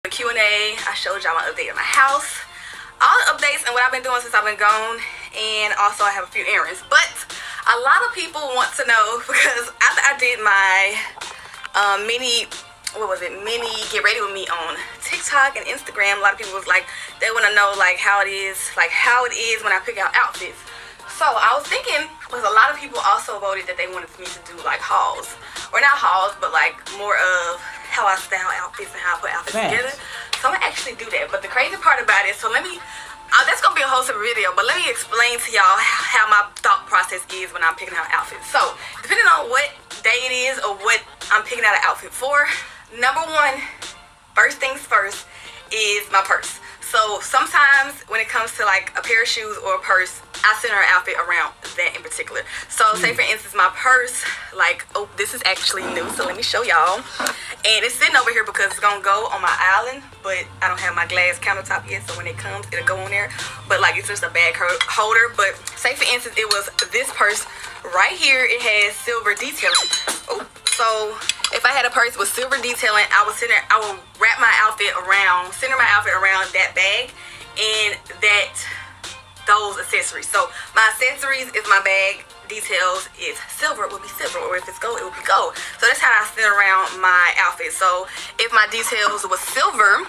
Q&A. I showed y'all my update at my house. All the updates and what I've been doing since I've been gone. And also I have a few errands. But a lot of people want to know because after I did my mini get ready with me on TikTok and Instagram, a lot of people was like, they want to know like how it is when I pick out outfits. So I was thinking, because a lot of people also voted that they wanted me to do like hauls, or not hauls, but like more of how I style outfits and how I put outfits together. So I'm gonna actually do that. But the crazy part about it, so let me, that's gonna be a whole separate video, but let me explain to y'all how my thought process is when I'm picking out outfits. So depending on what day it is or what I'm picking out an outfit for, number one, first things first, is my purse. So sometimes when it comes to like a pair of shoes or a purse, I center an outfit around that in particular. So say for instance my purse, like, oh, this is actually new, so let me show y'all. And it's sitting over here because it's gonna go on my island, but I don't have my glass countertop yet, so when it comes, it'll go on there. But like, it's just a bag holder. But say for instance it was this purse right here, it has silver detailing. Oh, so if I had a purse with silver detailing, I would wrap my outfit around, center my outfit around that bag and those accessories. So my accessories is my bag, details is silver, it would be silver, or if it's gold, it would be gold. So that's how I center around my outfit. So if my details was silver,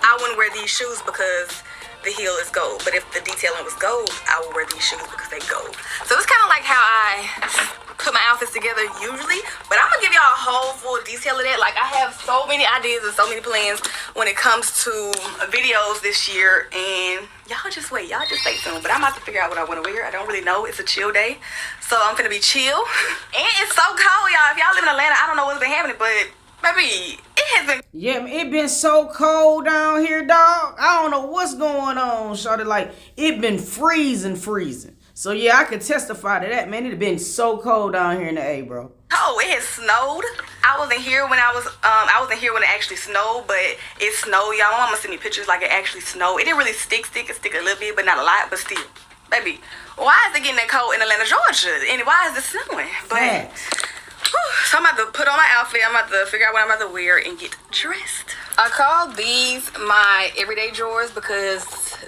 I wouldn't wear these shoes because the heel is gold. But if the detailing was gold, I would wear these shoes because they gold. So it's kind of like how I put my outfits together usually, but I'm gonna give y'all a whole full detail of that. Like, I have so many ideas and so many plans when it comes to videos this year, and y'all just wait, y'all just stay tuned. But I'm about to figure out what I want to wear. I don't really know. It's a chill day, so I'm gonna be chill. And it's so cold, y'all. If y'all live in Atlanta, I don't know what's been happening, but baby, it has been. Yeah, it been so cold down here, dog. I don't know what's going on, shorty. Like, it been freezing. So yeah, I could testify to that, man. It been so cold down here in the A, bro. Oh, it has snowed. I wasn't here when it actually snowed, but it snowed, y'all. My mama sent me pictures like it actually snowed. It didn't really stick a little bit, but not a lot, but still. Baby, why is it getting that cold in Atlanta, Georgia? And why is it snowing? But so I'm about to put on my outfit. I'm about to figure out what I'm about to wear and get dressed. I call these my everyday drawers because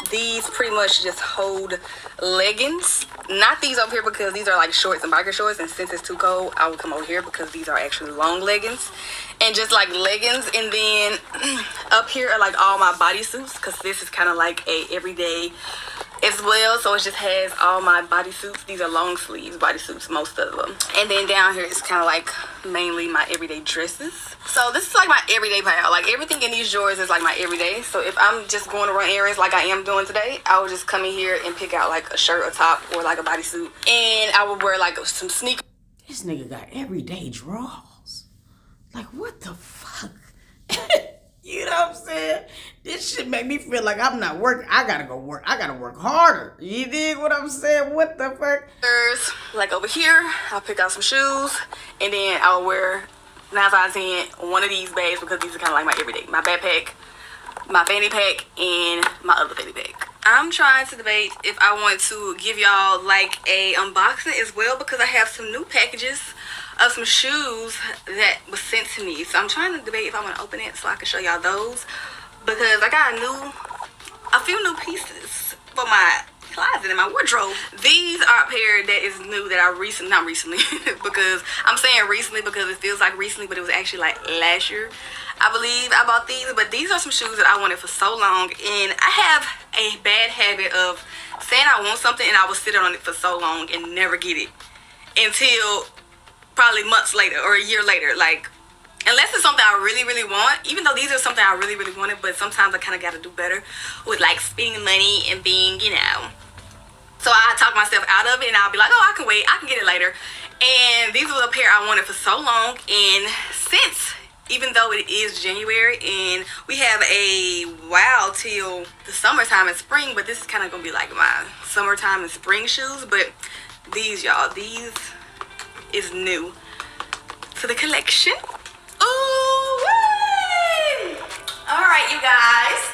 these pretty much just hold leggings. Not these over here because these are like shorts and biker shorts, and since it's too cold, I will come over here because these are actually long leggings and just like leggings. And then up here are like all my bodysuits because this is kind of like a everyday as well, so it just has all my bodysuits. These are long sleeves bodysuits, most of them. And then down here is kind of like mainly my everyday dresses. So this is like my everyday pile. Like, everything in these drawers is like my everyday. So if I'm just going to run errands like I am doing today, I will just come in here and pick out like a shirt or top or like a bodysuit, and I will wear like some sneakers. This nigga got everyday drawers. Like, what the fuck? You know what I'm saying? This shit make me feel like I'm not working. I gotta go work. I gotta work harder. You dig what I'm saying? What the fuck? Like over here, I'll pick out some shoes, and then I'll wear 9 times out of 10 one of these bags because these are kind of like my everyday. My backpack, my fanny pack, and my other fanny pack. I'm trying to debate if I want to give y'all like a unboxing as well because I have some new packages of some shoes that was sent to me. So I'm trying to debate if I want to open it so I can show y'all those, because I got a few new pieces for my closet and my wardrobe. These are a pair that is new that I not recently because I'm saying recently because it feels like recently, but it was actually like last year, I believe, I bought these. But these are some shoes that I wanted for so long, and I have a bad habit of saying I want something and I will sit on it for so long and never get it until probably months later or a year later. Like, unless it's something I really want, even though these are something I really wanted, but sometimes I kind of got to do better with like spending money and being, you know. So I talk myself out of it, and I'll be like, oh, I can wait, I can get it later. And these were a pair I wanted for so long, and since, even though it is January and we have a while till the summertime and spring, but this is kind of gonna be like my summertime and spring shoes. But these, y'all, these is new to the collection. Ooh, all right, you guys,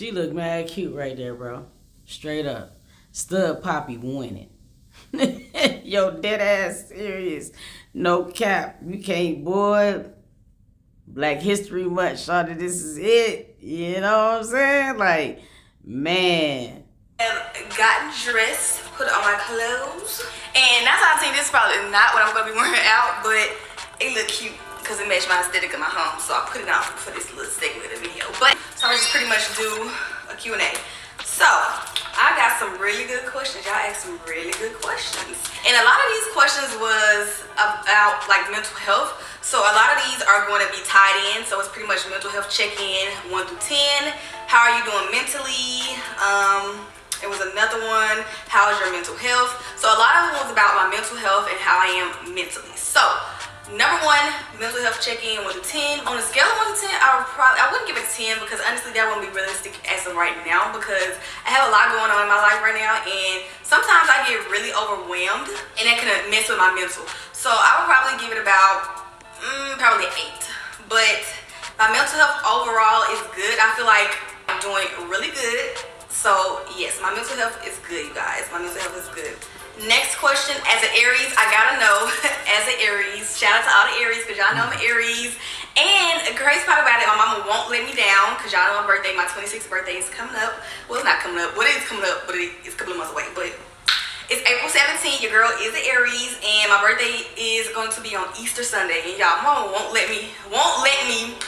She look mad cute right there, bro. Straight up. Stud Poppy winning. Yo, dead ass serious. No cap. You can't, boy. Black History Month, shawty, this is it. You know what I'm saying? Like, man. Gotten dressed, put on my clothes, and that's how I think this is probably not what I'm gonna be wearing out, but it look cute because it matched my aesthetic in my home, so I put it on for this little segment of the video. But so I'm just pretty much do a Q&A. So I got some really good questions. Y'all asked some really good questions, and a lot of these questions was about like mental health. So a lot of these are going to be tied in. So it's pretty much mental health check-in 1 through 10. How are you doing mentally? It was another one, how is your mental health? So a lot of it was about my mental health and how I am mentally. So number 1, mental health check-in 1 to 10. On a scale of 1 to 10, I wouldn't give it 10 because honestly that wouldn't be realistic as of right now because I have a lot going on in my life right now and sometimes I get really overwhelmed and that can mess with my mental. So I would probably give it about probably 8. But my mental health overall is good. I feel like I'm doing really good. So yes, my mental health is good, you guys. My mental health is good. Next question, as an Aries, I gotta know, as an Aries, shout out to all the Aries because y'all know I'm an Aries. And the crazy part about it, my mama won't let me down because y'all know my birthday, my 26th birthday is coming up. Well, it's not coming up. Well, it is coming up, but it's a couple of months away. But it's April 17th. Your girl is an Aries, and my birthday is going to be on Easter Sunday. And y'all, mama won't let me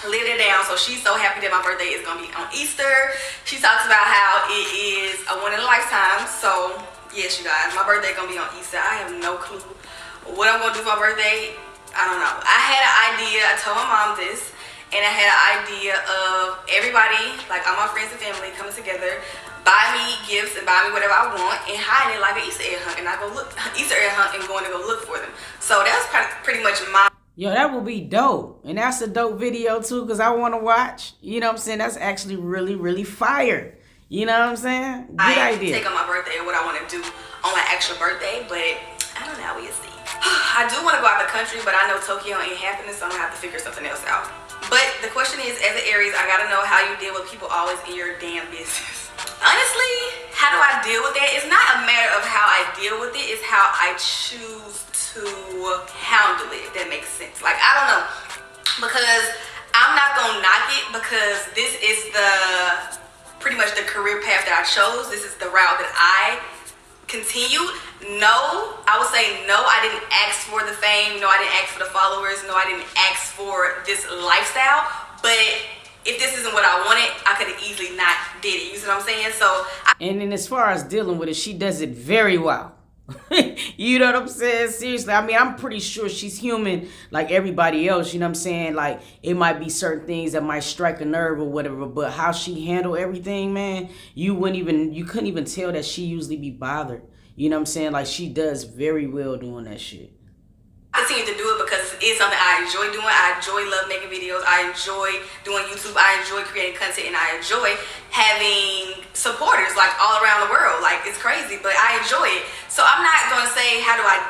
live it down. So she's so happy that my birthday is gonna be on Easter. She talks about how it is a one in a lifetime. So yes, you guys, my birthday gonna be on Easter. I have no clue what I'm gonna do for my birthday. I don't know. I had an idea. I told my mom this, and I had an idea of everybody, like all my friends and family, coming together, buy me gifts and buy me whatever I want, and hide it like an Easter egg hunt, and I go look Easter egg hunt and going to go look for them. So that's pretty much my. Yo, that would be dope. And that's a dope video too, because I want to watch. You know what I'm saying? That's actually really, really fire. You know what I'm saying? Good idea. Take on my birthday and what I want to do on my actual birthday, but I don't know, we'll see. I do want to go out the country, but I know Tokyo ain't happening, so I'm gonna have to figure something else out. But the question is, as an Aries, I gotta know how you deal with people always in your damn business. Honestly, how do I deal with that? It's not a matter of how I deal with it, it's how I choose to handle it, if that makes sense. Like, I don't know, because I'm not gonna knock it because this is pretty much the career path that I chose. This is the route that I continue. No, I would say no, I didn't ask for the fame. No, I didn't ask for the followers. No, I didn't ask for this lifestyle. But if this isn't what I wanted, I could have easily not did it. You see what I'm saying? So and then as far as dealing with it, she does it very well. You know what I'm saying? Seriously, I mean, I'm pretty sure she's human like everybody else. You know what I'm saying? Like, it might be certain things that might strike a nerve or whatever, but how she handle everything, man, you couldn't even tell that she usually be bothered. You know what I'm saying? Like, she does very well doing that shit. I continue to do it because it's something I enjoy doing. I love making videos. I enjoy doing YouTube. I enjoy creating content, and I enjoy having supporters like all around the world. Like, it's crazy, but I enjoy it. So I'm not gonna say how do I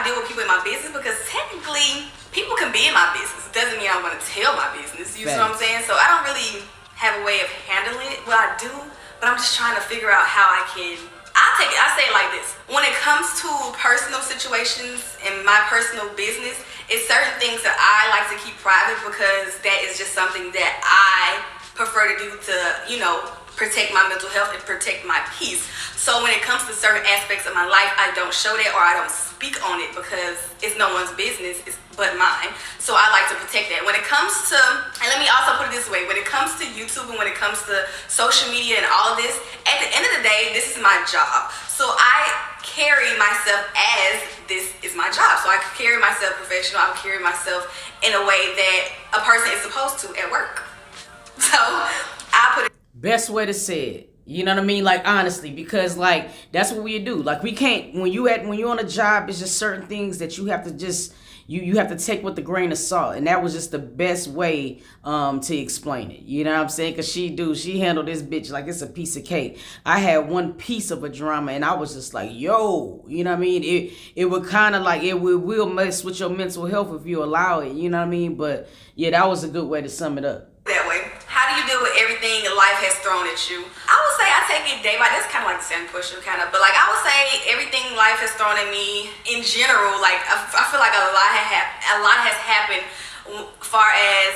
deal with people in my business, because technically people can be in my business. It doesn't mean I'm gonna tell my business. You know what I'm saying? So I don't really have a way of handling it. Well, I do, but I'm just trying to figure out how I can. I say it like this. When it comes to personal situations in my personal business, it's certain things that I like to keep private because that is just something that I prefer to do to, you know, protect my mental health and protect my peace. So when it comes to certain aspects of my life, I don't show that or I don't speak on it because it's no one's business but mine. So I like to protect that. When it comes to, and let me also put it this way, when it comes to YouTube and when it comes to social media and all of this, at the end of the day, this is my job. So I carry myself as this is my job. So I carry myself professional. I carry myself in a way that a person is supposed to at work. So I put it. Best way to say it. You know what I mean? Like, honestly, because like that's what we do. Like, we can't, when you're on a job, it's just certain things that you have to just you have to take with a grain of salt, and that was just the best way to explain it. You know what I'm saying? Because she handled this bitch like it's a piece of cake. I had one piece of a drama, and I was just like, yo, you know what I mean? It would kind of like, it will mess with your mental health if you allow it. You know what I mean? But yeah, that was a good way to sum it up. That way. How do you deal with everything life has thrown at you? I would say I take it day by day. That's kind of like the same question, kind of. But like, I would say everything life has thrown at me in general. Like, I feel like a lot has happened far as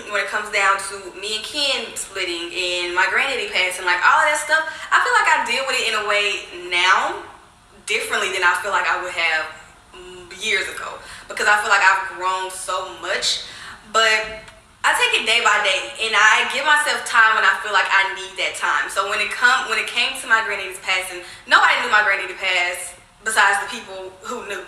when it comes down to me and Ken splitting and my granddaddy passing, like all of that stuff, I feel like I deal with it in a way now differently than I feel like I would have years ago, because I feel like I've grown so much. But I take it day by day, and I give myself time when I feel like I need that time. So when it came to my granddaddy's passing, nobody knew my granddaddy passed besides the people who knew.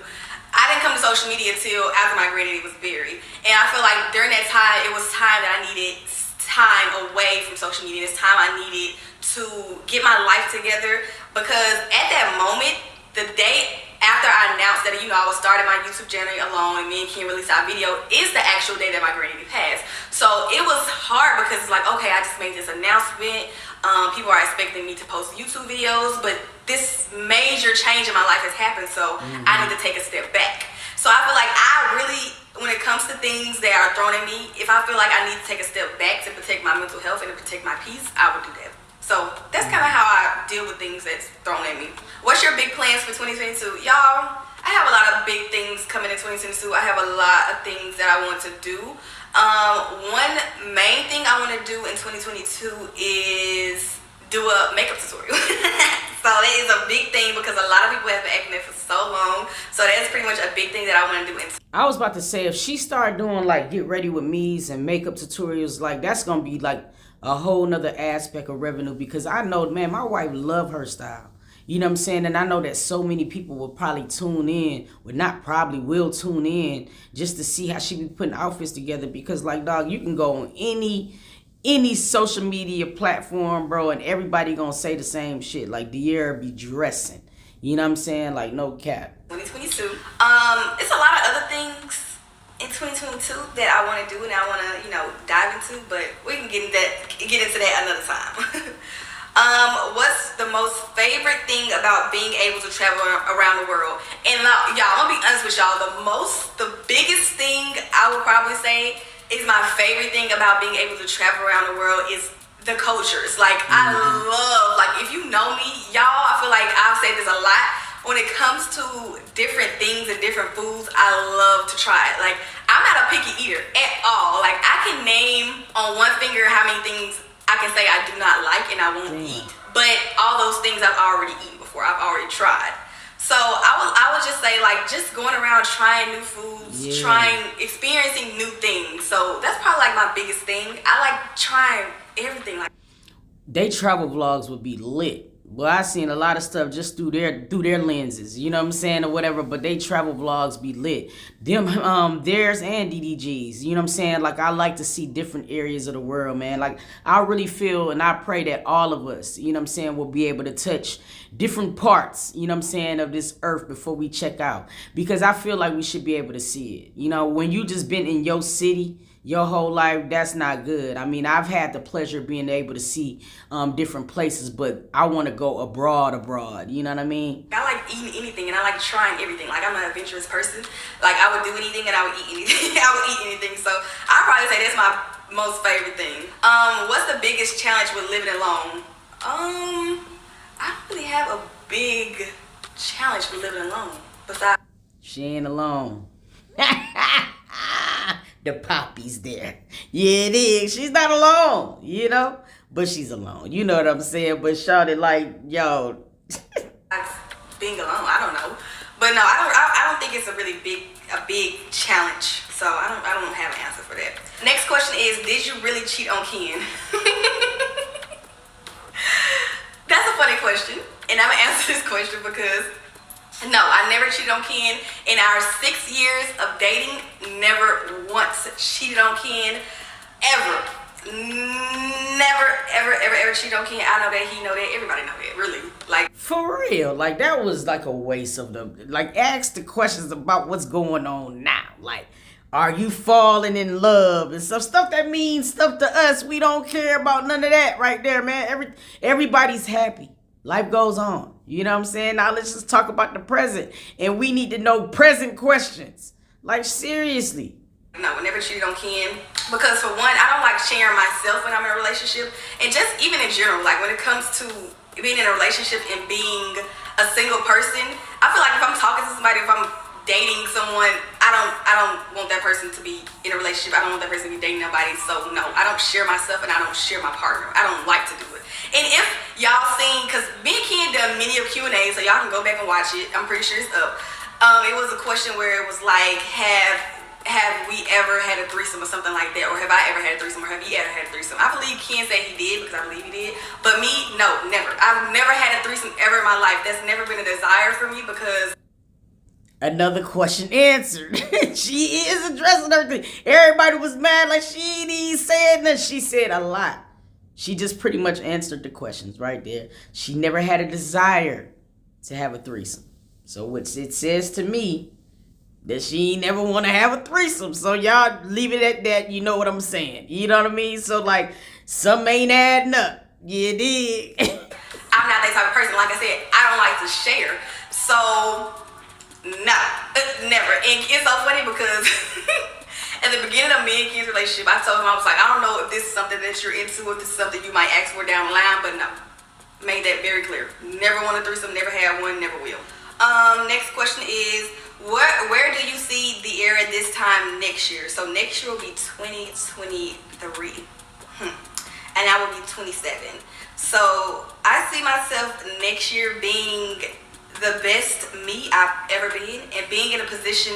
I didn't come to social media till after my granddaddy was buried. And I feel like during that time, it was time that I needed time away from social media. It's time I needed to get my life together, because at that moment, the day after I announced that, I was starting my YouTube channel alone and me and Ken released our video, is the actual day that my granddaddy passed. So it was hard, because it's like, okay, I just made this announcement. People are expecting me to post YouTube videos, but this major change in my life has happened, so I need to take a step back. So I feel like when it comes to things that are thrown at me, if I feel like I need to take a step back to protect my mental health and to protect my peace, I would do that. So that's kind of how I deal with things that's thrown at me. What's your big plans for 2022? Y'all, I have a lot of big things coming in 2022. I have a lot of things that I want to do. One main thing I want to do in 2022 is do a makeup tutorial. So that is a big thing, because a lot of people have been acting it for so long. So that's pretty much a big thing that I want to do. I was about to say, if she started doing like get ready with me's and makeup tutorials, like that's gonna be like a whole nother aspect of revenue, because I know, man, my wife love her style. You know what I'm saying? And I know that so many people will probably tune in, will tune in just to see how she be putting outfits together. Because like, dog, you can go on any social media platform, bro, and everybody gonna say the same shit. Like, De'Ara be dressing. You know what I'm saying? Like, no cap. 2022. It's a lot of other things in 2022 that I want to do and I want to, dive into, but we can get into that another time. What's the most favorite thing about being able to travel around the world? And y'all, I'm gonna be honest with y'all, the biggest thing I would probably say is my favorite thing about being able to travel around the world is the cultures. Like, I love, like, if you know me, y'all, I feel like I've said this a lot. When it comes to different things and different foods, I love to try it. Like, I'm not a picky eater at all. Like, I can name on one finger how many things I can say I do not like and I won't eat. But all those things I've already eaten before. I've already tried. So I would just say, like, just going around trying new foods, experiencing new things. So that's probably like my biggest thing. I like trying everything. Like, they travel vlogs would be lit. Well, I seen a lot of stuff just through their lenses, you know what I'm saying, or whatever, but they travel vlogs be lit. Them, theirs and DDG's, you know what I'm saying? Like, I like to see different areas of the world, man. Like, I really feel and I pray that all of us, you know what I'm saying, will be able to touch different parts, you know what I'm saying, of this earth before we check out. Because I feel like we should be able to see it. You know, when you just been in your city your whole life, that's not good. I mean, I've had the pleasure of being able to see different places, but I want to go abroad, you know what I mean? I like eating anything and I like trying everything. Like, I'm an adventurous person. Like, I would do anything and I would eat anything. I would eat anything. So I'd probably say that's my most favorite thing. What's the biggest challenge with living alone? I don't really have a big challenge with living alone. Besides, she ain't alone. The poppy's there. Yeah, it is. She's not alone, you know? But she's alone. You know what I'm saying? But shawty, like, yo. being alone, I don't know. But no, I don't think it's a really big challenge. So I don't have an answer for that. Next question is, did you really cheat on Ken? That's a funny question. And I'm gonna answer this question because no, I never cheated on Ken. In our 6 years of dating, never once cheated on Ken, ever. Never, ever cheated on Ken. I know that, he know that, everybody know that, really. Like, for real, like, that was like a waste of the, like, ask the questions about what's going on now. Like, are you falling in love and stuff that means stuff to us. We don't care about none of that right there, man. Everybody's happy. Life goes on. You know what I'm saying? Now let's just talk about the present. And we need to know present questions. Like, seriously. No, I never cheated on Ken. Because for one, I don't like sharing myself when I'm in a relationship. And just even in general, like when it comes to being in a relationship and being a single person, I feel like if I'm talking to somebody, if I'm dating someone, I don't want that person to be in a relationship. I don't want that person to be dating nobody. So no, I don't share myself and I don't share my partner. I don't like to do it. And if y'all seen, because me and Ken done many of Q&A, so y'all can go back and watch it. I'm pretty sure it's up. It was a question where it was like, have we ever had a threesome or something like that? Or have I ever had a threesome? Or have you ever had a threesome? I believe Ken said he did, because I believe he did. But me, no, never. I've never had a threesome ever in my life. That's never been a desire for me, because another question answered. She is addressing everything. Everybody was mad like she ain't said nothing. She said a lot. She just pretty much answered the questions right there. She never had a desire to have a threesome. So what it says to me that she ain't never want to have a threesome. So y'all leave it at that. You know what I'm saying? You know what I mean? So like, some ain't adding up. You dig? I'm not that type of person. Like I said, I don't like to share. So no, never. And it's so funny because at the beginning of me and Ken's relationship, I told him, I was like, I don't know if this is something that you're into, if this is something you might ask for down the line, but no. Made that very clear. Never want a threesome, never had one, never will. Next question is, where do you see the era this time next year? So next year will be 2023. And I will be 27. So I see myself next year being the best me I've ever been, and being in a position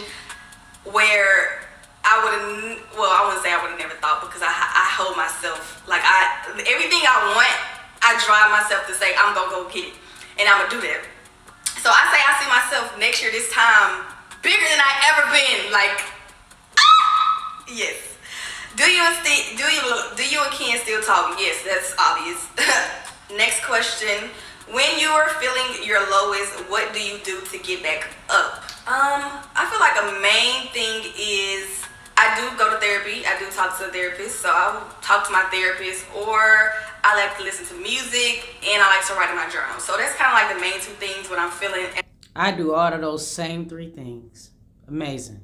where I wouldn't say I would have never thought, because I hold myself, like everything I want, I drive myself to say I'm gonna go get it, and I'm gonna do that. So I say I see myself next year this time bigger than I ever been, like, yes. Do you and Ken still talk? Yes, that's obvious. Next question. When you are feeling your lowest, what do you do to get back up? I feel like a main thing is I do go to therapy. I do talk to a therapist. So I will talk to my therapist, or I like to listen to music, and I like to write in my journal. So that's kind of like the main two things when I'm feeling. I do all of those same three things. Amazing.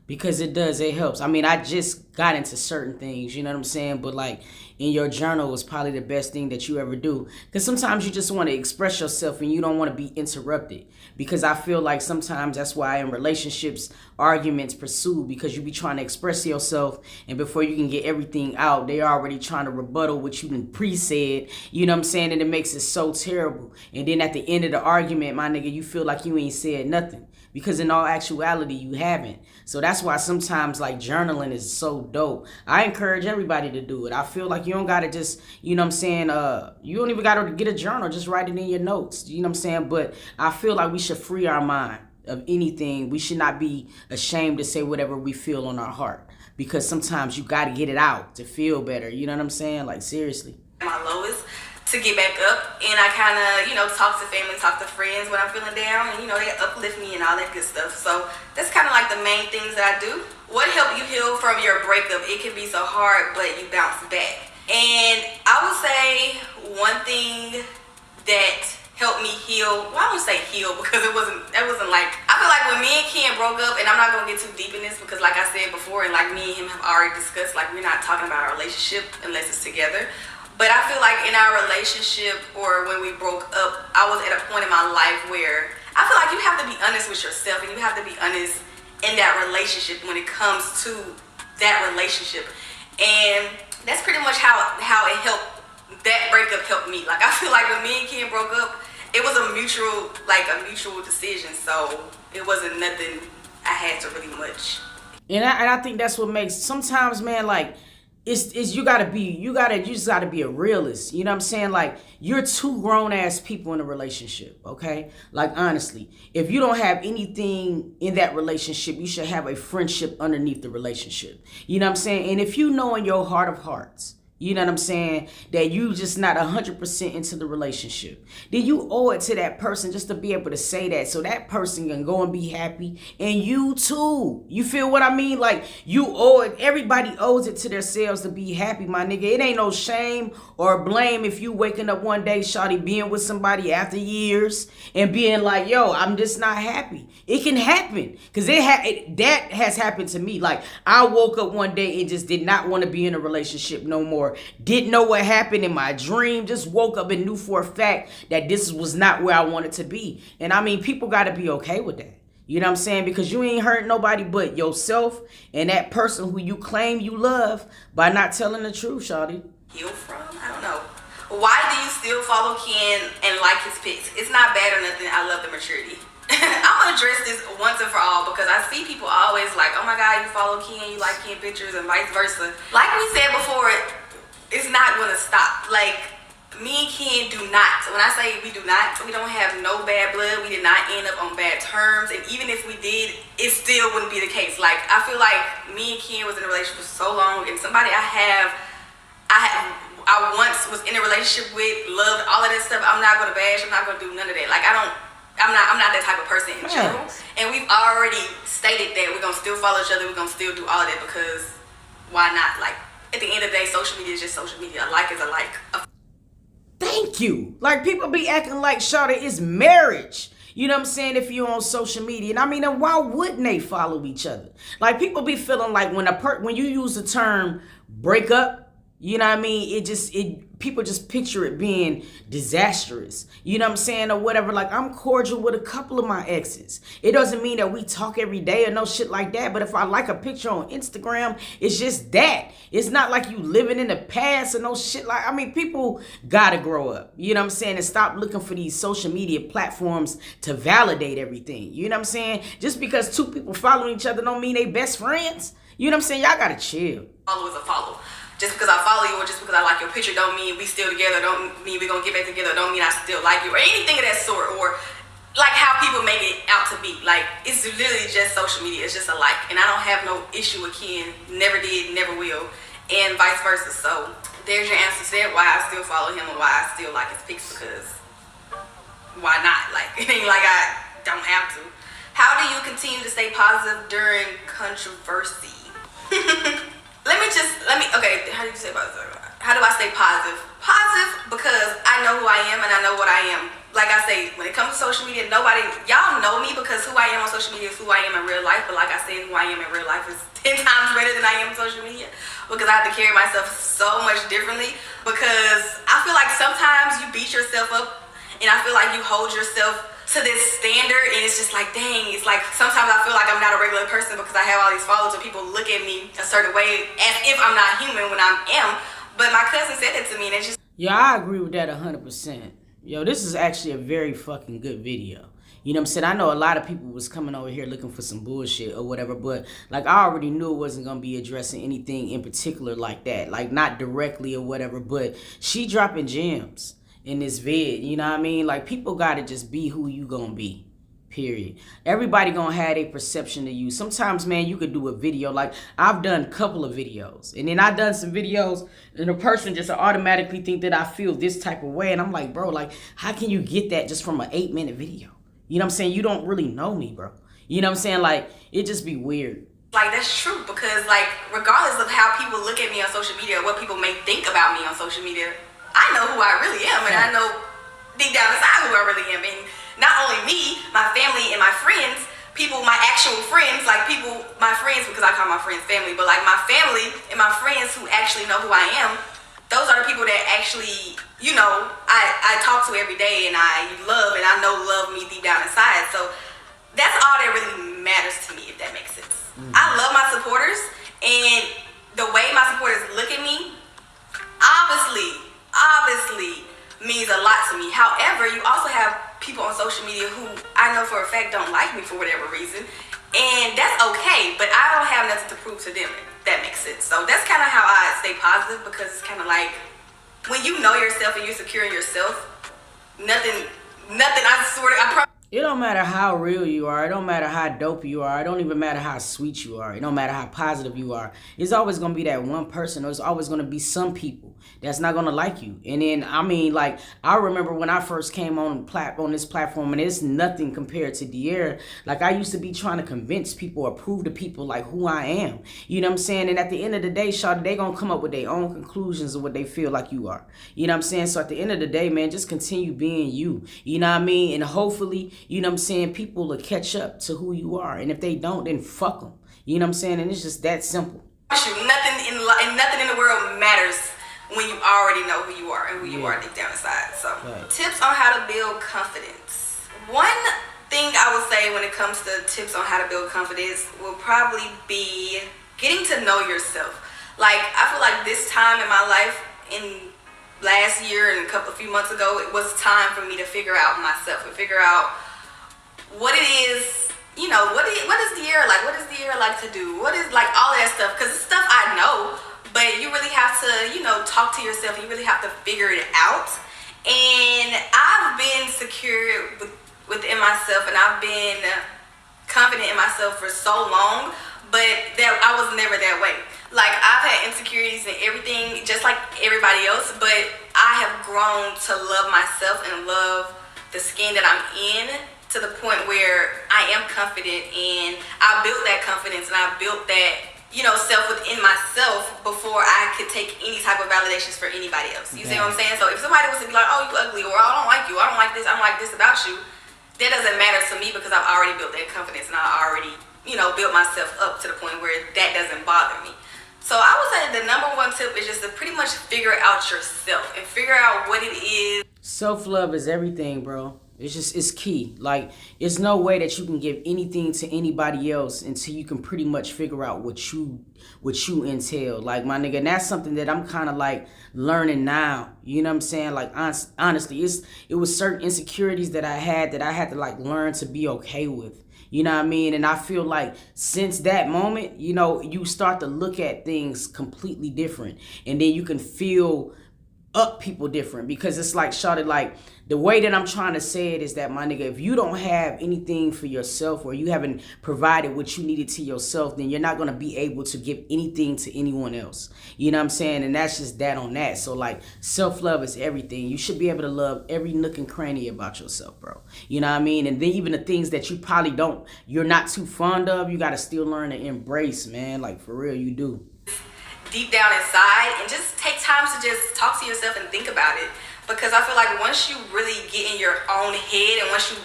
Because it helps. I mean, I just got into certain things, you know what I'm saying? But like, in your journal is probably the best thing that you ever do. Because sometimes you just want to express yourself and you don't want to be interrupted. Because I feel like sometimes that's why in relationships, arguments pursue, because you be trying to express yourself, and before you can get everything out, they already trying to rebuttal what you done pre-said, you know what I'm saying? And it makes it so terrible. And then at the end of the argument, my nigga, you feel like you ain't said nothing. Because in all actuality, you haven't. So that's why sometimes like journaling is so dope. I encourage everybody to do it. I feel like you don't gotta just, you know what I'm saying, you don't even gotta get a journal, just write it in your notes, you know what I'm saying? But I feel like we should free our mind of anything. We should not be ashamed to say whatever we feel on our heart, because sometimes you gotta get it out to feel better, you know what I'm saying? Like, seriously. My lowest, to get back up, and I kind of, talk to family, talk to friends when I'm feeling down, and they uplift me and all that good stuff. So that's kind of like the main things that I do. What helped you heal from your breakup? It can be so hard, but you bounce back. And I would say one thing that helped me heal, well, I wouldn't say heal, because that wasn't like, I feel like when me and Ken broke up, and I'm not gonna get too deep in this, because like I said before, and like me and him have already discussed, like, we're not talking about our relationship unless it's together. But I feel like in our relationship, or when we broke up, I was at a point in my life where I feel like you have to be honest with yourself, and you have to be honest in that relationship when it comes to that relationship. And that's pretty much how it helped, that breakup helped me. Like, I feel like when me and Ken broke up, it was a mutual decision. So it wasn't nothing I had to really much. And I think that's what makes, sometimes, man, like, you just gotta be a realist. You know what I'm saying? Like, you're two grown ass people in a relationship, okay? Like, honestly, if you don't have anything in that relationship, you should have a friendship underneath the relationship. You know what I'm saying? And if you know in your heart of hearts, you know what I'm saying, that you just not 100% into the relationship, then you owe it to that person just to be able to say that, so that person can go and be happy, and you too. You feel what I mean? Like, you owe it. Everybody owes it to themselves to be happy, my nigga. It ain't no shame or blame if you waking up one day, shawty, being with somebody after years and being like, yo, I'm just not happy. It can happen, because that has happened to me. Like, I woke up one day and just did not want to be in a relationship no more. Didn't know what happened in my dream. Just woke up and knew for a fact that this was not where I wanted to be. And I mean, people got to be okay with that. You know what I'm saying? Because you ain't hurt nobody but yourself and that person who you claim you love by not telling the truth, shawty. Heal from? I don't know. Why do you still follow Ken and like his pics? It's not bad or nothing. I love the maturity. I'm gonna address this once and for all because I see people always like, oh my God, you follow Ken, you like Ken pictures, and vice versa. Like we said before, it's not gonna stop. Like, me and Ken do not. When I say we do not, we don't have no bad blood. We did not end up on bad terms. And even if we did, it still wouldn't be the case. Like, I feel like me and Ken was in a relationship for so long, and somebody I once was in a relationship with, loved all of that stuff. I'm not gonna bash. I'm not gonna do none of that. Like, I'm not that type of person in general. And we've already stated that we're gonna still follow each other. We're gonna still do all of that because why not? Like, at the end of the day, social media is just social media. A like is a like. Thank you. Like, people be acting like, shawty, it's marriage. You know what I'm saying? If you're on social media. And I mean, then why wouldn't they follow each other? Like, people be feeling like when you use the term breakup, you know what I mean? People just picture it being disastrous. You know what I'm saying? Or whatever. Like, I'm cordial with a couple of my exes. It doesn't mean that we talk every day or no shit like that. But if I like a picture on Instagram, it's just that. It's not like you living in the past or no shit like. I mean, people gotta grow up. You know what I'm saying? And stop looking for these social media platforms to validate everything. You know what I'm saying? Just because two people following each other don't mean they best friends. You know what I'm saying? Y'all gotta chill. Follow is a follow. Just because I follow you or just because I like your picture don't mean we still together, don't mean we're going to get back together, don't mean I still like you or anything of that sort, or like how people make it out to be. Like, it's literally just social media. It's just a like. And I don't have no issue with Ken. Never did, never will. And vice versa. So there's your answer to that, why I still follow him and why I still like his pics, because why not? Like, it ain't like I don't have to. How do you continue to stay positive during controversy? Okay, how do you say positive? How do I stay positive? Positive because I know who I am and I know what I am. Like I say, when it comes to social media, y'all know me because who I am on social media is who I am in real life. But like I said, who I am in real life is 10 times better than I am on social media because I have to carry myself so much differently. Because I feel like sometimes you beat yourself up and I feel like you hold yourself to this standard, and it's just like, dang, it's like sometimes I feel like I'm not a regular person because I have all these followers and people look at me a certain way as if I'm not human when I am. But my cousin said that to me, and it's just... Yeah, I agree with that 100%. Yo, this is actually a very fucking good video. You know what I'm saying? I know a lot of people was coming over here looking for some bullshit or whatever, but like I already knew it wasn't going to be addressing anything in particular like that. Like, not directly or whatever, but she dropping gems in this vid, you know what I mean? Like, people gotta just be who you gonna be, period. Everybody gonna have a perception of you. Sometimes, man, you could do a video, like I've done a couple of videos, and then I've done some videos and a person just automatically think that I feel this type of way, and I'm like, bro, like, how can you get that just from an 8-minute video? You know what I'm saying? You don't really know me, bro. You know what I'm saying? Like, it just be weird. Like, that's true, because like, regardless of how people look at me on social media, what people may think about me on social media, I know who I really am, and I know deep down inside who I really am. And not only me, my family and my friends, people, my actual friends, like people, my friends, because I call my friends family, but like my family and my friends who actually know who I am, those are the people that actually, you know, I talk to every day and I love, and I know love me deep down inside. So that's all that really matters to me, if that makes sense. I love my supporters, and the way my supporters look at me, obviously means a lot to me. However, you also have people on social media who I know for a fact don't like me for whatever reason, and that's okay, but I don't have nothing to prove to them, if that makes sense. So that's kind of how I stay positive, because it's kind of like, when you know yourself and you're secure in yourself, nothing, it don't matter how real you are. It don't matter how dope you are. It don't even matter how sweet you are. It don't matter how positive you are. It's always going to be that one person, or it's always going to be some people that's not going to like you. And then, I mean, like, I remember when I first came on this platform, and it's nothing compared to DANIELLE. Like, I used to be trying to convince people or prove to people, like, who I am. You know what I'm saying? And at the end of the day, shawty, they going to come up with their own conclusions of what they feel like you are. You know what I'm saying? So at the end of the day, man, just continue being you. You know what I mean? And hopefully, you know what I'm saying, people will catch up to who you are. And if they don't, then fuck them. You know what I'm saying? And it's just that simple. Nothing in the world matters when you already know who you are and who you are deep down inside. So, tips on how to build confidence. One thing I would say when it comes to tips on how to build confidence will probably be getting to know yourself. Like, I feel like this time in my life, in last year and a few months ago, it was time for me to figure out myself and figure out what it is, you know, what is the year like? What does the year like to do? What is, like, all of that stuff? Because it's stuff I know, but you really have to, you know, talk to yourself. You really have to figure it out. And I've been secure within myself, and I've been confident in myself for so long, but that I was never that way. Like, I've had insecurities and everything, just like everybody else, but I have grown to love myself and love the skin that I'm in, to the point where I am confident, and I built that confidence and I built that, you know, self within myself before I could take any type of validations for anybody else. You see what I'm saying? So if somebody was to be like, oh, you ugly, or I don't like you, I don't like this, I don't like this about you, that doesn't matter to me because I've already built that confidence and I already, you know, built myself up to the point where that doesn't bother me. So I would say the number one tip is just to pretty much figure out yourself and figure out what it is. Self-love is everything, bro. It's key. Like, there's no way that you can give anything to anybody else until you can pretty much figure out what you entail. Like, my nigga, and that's something that I'm kind of like learning now. You know what I'm saying? Like, honestly, it was certain insecurities that I had to like learn to be okay with. You know what I mean? And I feel like since that moment, you know, you start to look at things completely different. And then you can feel up people different, because it's like, shawty, like, the way that I'm trying to say it is that, my nigga, if you don't have anything for yourself, or you haven't provided what you needed to yourself, then you're not going to be able to give anything to anyone else. You know what I'm saying? And that's just that on that. So, like, self-love is everything. You should be able to love every nook and cranny about yourself, bro. You know what I mean? And then even the things that you probably you're not too fond of, you got to still learn to embrace, man. Like, for real, you do. Deep down inside, and just take time to just talk to yourself and think about it, because I feel like once you really get in your own head, and once you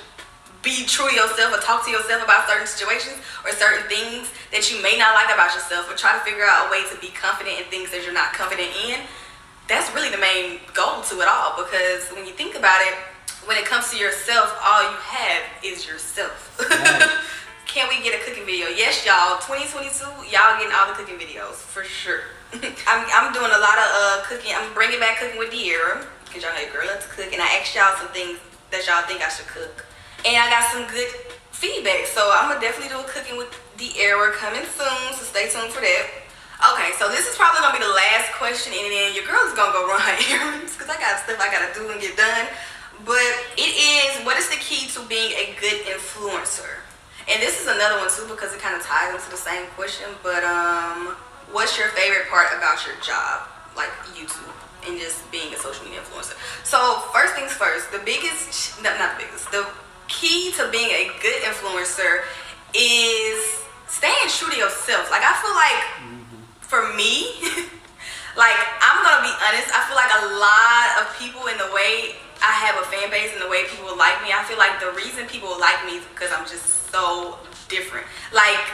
be true to yourself or talk to yourself about certain situations or certain things that you may not like about yourself, or try to figure out a way to be confident in things that you're not confident in, that's really the main goal to it all. Because when you think about it, when it comes to yourself, all you have is yourself. Right. Can we get a cooking video? Yes, y'all. 2022, y'all getting all the cooking videos for sure. I'm doing a lot of cooking. I'm bringing back cooking with De'Ara, because y'all know your girl loves to cook, and I asked y'all some things that y'all think I should cook, and I got some good feedback. So I'm gonna definitely do a cooking with De'Ara coming soon. So stay tuned for that. Okay, so this is probably gonna be the last question, and then your girl's gonna go run her errands because I got stuff I gotta do and get done. But it is, what is the key to being a good influencer? And this is another one too, because it kind of ties into the same question. But what's your favorite part about your job, like YouTube and just being a social media influencer? So first things first, the key to being a good influencer is staying true to yourself. Like, I feel like for me, like, I'm gonna be honest, I feel like a lot of people, in the way I have a fan base and the way people like me, I feel like the reason people like me is because I'm just so different. Like,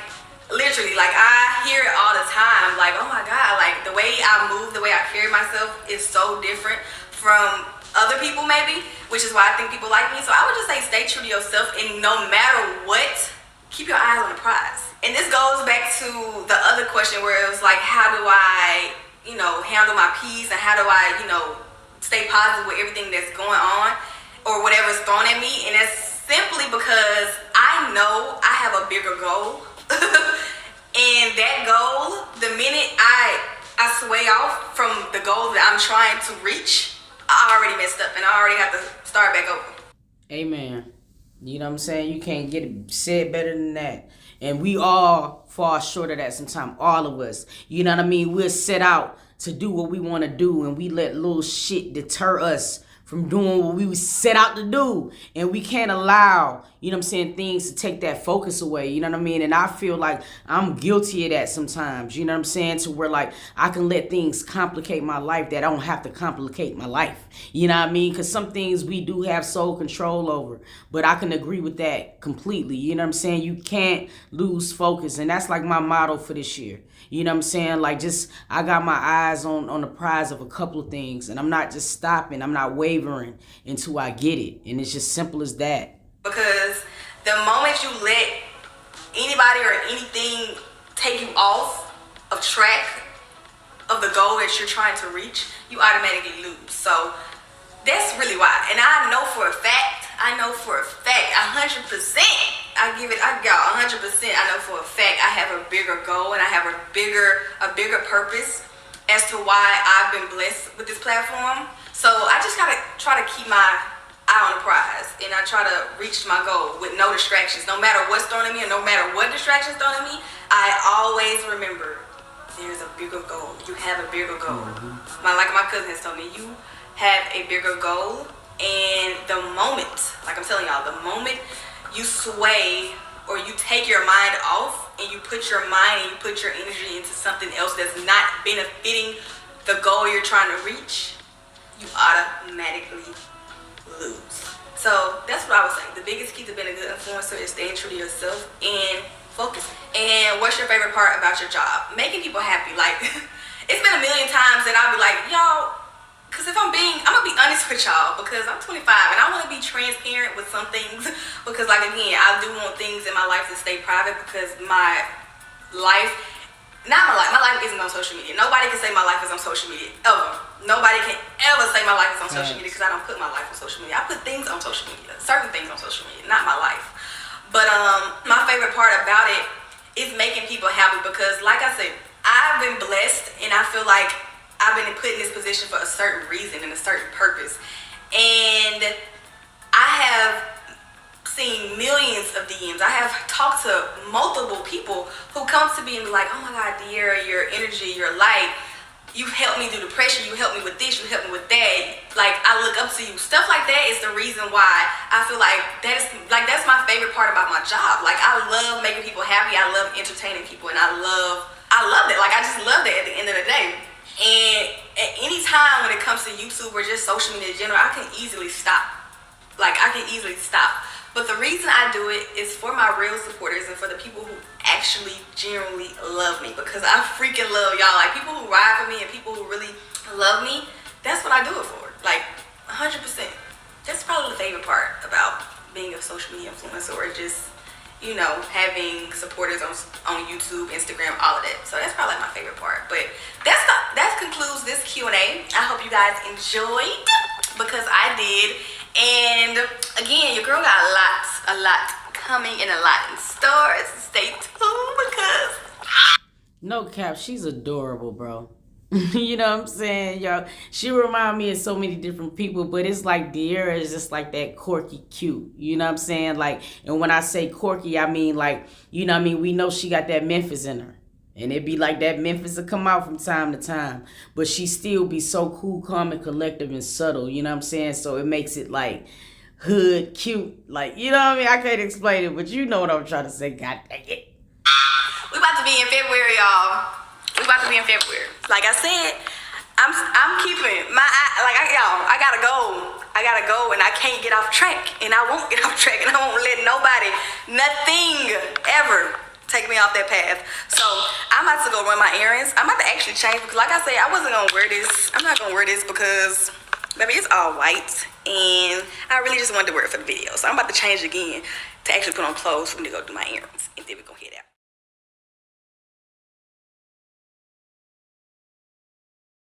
literally, like, I hear it all the time, like, oh my god, like, the way I move, the way I carry myself is so different from other people, maybe, which is why I think people like me. So I would just say stay true to yourself, and no matter what, keep your eyes on the prize. And this goes back to the other question where it was like, how do I, you know, handle my peace, and how do I, you know, stay positive with everything that's going on or whatever's thrown at me? And that's simply because I know I have a bigger goal. And that goal, the minute I sway off from the goal that I'm trying to reach, I already messed up and I already have to start back over. Amen. You know what I'm saying? You can't get it said better than that. And we all fall short of that sometimes, all of us. You know what I mean? We'll set out to do what we want to do, and we let little shit deter us from doing what we set out to do. And we can't allow, you know what I'm saying, things to take that focus away. You know what I mean? And I feel like I'm guilty of that sometimes. You know what I'm saying? To where, like, I can let things complicate my life that I don't have to complicate my life. You know what I mean? Because some things we do have sole control over. But I can agree with that completely. You know what I'm saying? You can't lose focus. And that's like my motto for this year. You know what I'm saying? Like, just, I got my eyes on the prize of a couple of things, and I'm not just stopping. I'm not wavering until I get it. And it's just simple as that. Because The moment you let anybody or anything take you off of track of the goal that you're trying to reach, you automatically lose. So that's really why. And I know for a fact, 100%, I got 100%, I know for a fact I have a bigger goal and I have a bigger purpose as to why I've been blessed with this platform. So I just gotta try to keep my eye on the prize, and I try to reach my goal with no distractions. No matter what's thrown at me and no matter what distractions thrown at me, I always remember there's a bigger goal. You have a bigger goal. Like my cousin has told me, you have a bigger goal, and the moment, like I'm telling y'all, the moment you sway or you take your mind off and you put your mind and you put your energy into something else that's not benefiting the goal you're trying to reach, you automatically lose. So that's what I was saying. The biggest key to being a good influencer is staying true to yourself and focus. And what's your favorite part about your job? Making people happy. Like, it's been a million times that I'll be like, y'all, because if I'm gonna be honest with y'all, because I'm 25 and I want to be transparent with some things, because like, again, I do want things in my life to stay private, because my life isn't on social media. Nobody can say my life is on social media, ever. Nobody can ever say my life is on social media, because I don't put my life on social media. I put things on social media, certain things on social media, not my life. But my favorite part about it is making people happy, because like I said, I've been blessed and I feel like I've been put in this position for a certain reason and a certain purpose. And I have seen millions of DMs. I have talked to multiple people who come to me and be like, oh my God, De'Ara, your energy, your light, you helped me through the pressure, you helped me with this, you helped me with that. Like, I look up to you. Stuff like that is the reason why I feel like that's my favorite part about my job. Like, I love making people happy. I love entertaining people, and I love that. Like, I just love that at the end of the day. And at any time when it comes to YouTube or just social media in general, I can easily stop. But the reason I do it is for my real supporters and for the people who actually genuinely love me, because I freaking love y'all. Like, people who ride for me and people who really love me, that's what I do it for. Like, 100%. That's probably the favorite part about being a social media influencer, or just, you know, having supporters on YouTube, Instagram, all of that. So that's probably my favorite part. But that concludes this Q&A. I hope you guys enjoyed, because I did. And again, your girl got a lot coming and a lot in store. So stay tuned, because No cap, she's adorable, bro. You know what I'm saying, y'all? She remind me of so many different people, but it's like De'Ara is just like that quirky cute. You know what I'm saying? Like, and when I say quirky, I mean like, you know what I mean? We know she got that Memphis in her. And it be like that Memphis will come out from time to time. But she still be so cool, calm, and collective and subtle. You know what I'm saying? So it makes it like hood cute. Like, you know what I mean? I can't explain it, but you know what I'm trying to say. God dang it. We about to be in February, y'all. We about to be in February. Like I said, I'm keeping my eye, like I gotta go, and I can't get off track, and I won't get off track, and I won't let nobody, nothing ever take me off that path. So I'm about to go run my errands. I'm about to actually change, because like I said, I wasn't gonna wear this. I'm not gonna wear this because, baby, it's all white, and I really just wanted to wear it for the video. So I'm about to change again to actually put on clothes for me to go do my errands, and then we're gonna head out.